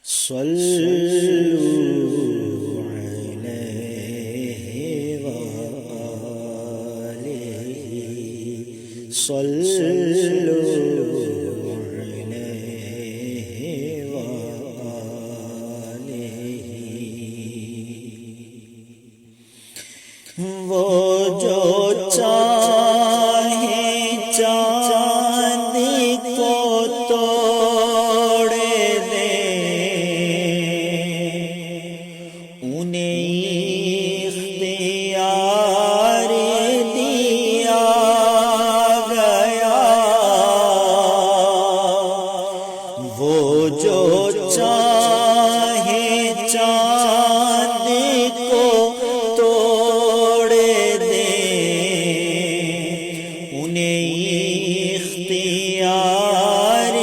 صلوا علیہ وآلہ صلوا علیہ وآلہ وہ جو چاہے چاند کو توڑ دے انہیں اختیار دیا گیا وہ جو چاہے چاند کو توڑ دے انہیں اختیار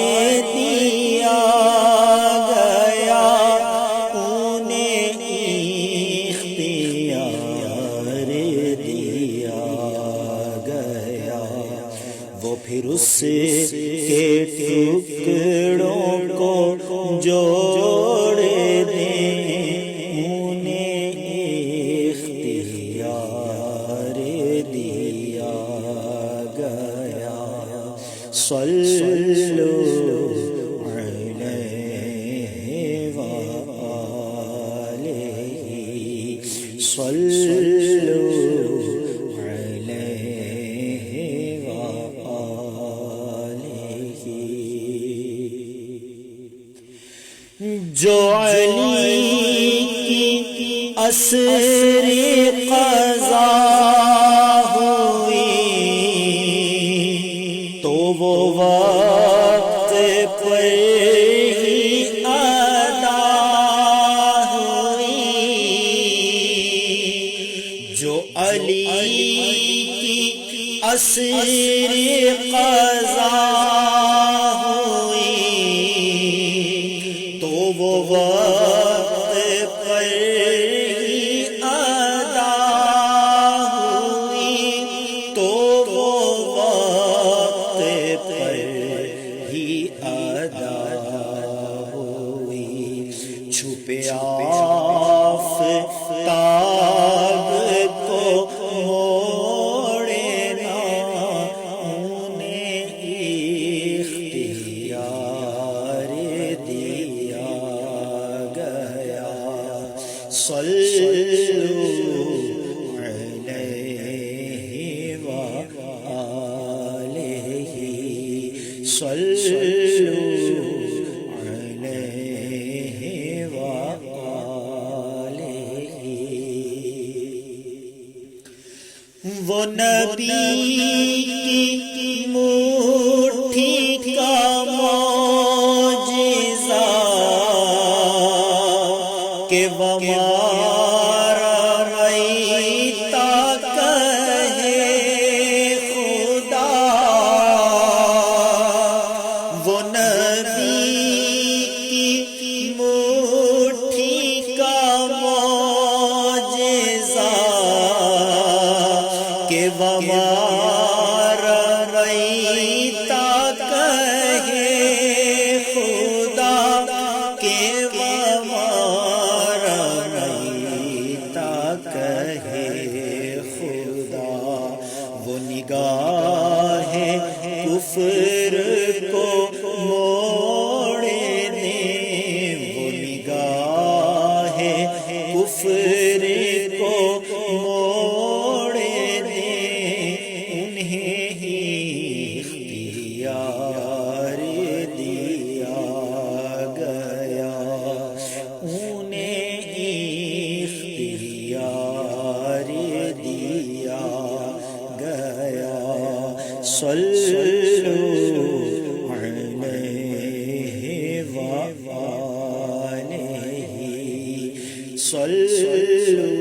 دیا گیا انہیں اختیار دیا گیا وہ پھر اس کے ٹکڑوں کو جوڑ دیں انہیں اختیار دیا گیا صلوا علیہ وآلہ صلوا علیہ وآلہ جو علی کی اسر قضا ہوئی تو وہ وقت پر ہی ادا ہوئی جو علی کی اسر قضا ہوئی تو وہ وقت پر ہی ادا ہوئی تو وہ وقت پر ہی ادا ہوئی چھپے آفتاب کو موڑنا انہیں اختیار دیا گیا صلوا علیہ وآلہ صلوا علیہ وآلہ وہ نبی کی مٹھی کا معجزہ کہ وَمَا رَأَيْتَ کہے خدا وہ نبی کی مٹھی کا معجزہ کہ وَمَا رَأَيْتَ کہے خدا کہ وَمَا رَأَيْتَ کہے خدا وہ نگاہ کفر کو موڑ دیں وہ نگاہ کفر کو موڑ دیں انہیں اختیار دیا گیا انہیں اختیار دیا گیا صلوا علیہ وآلہ صلوا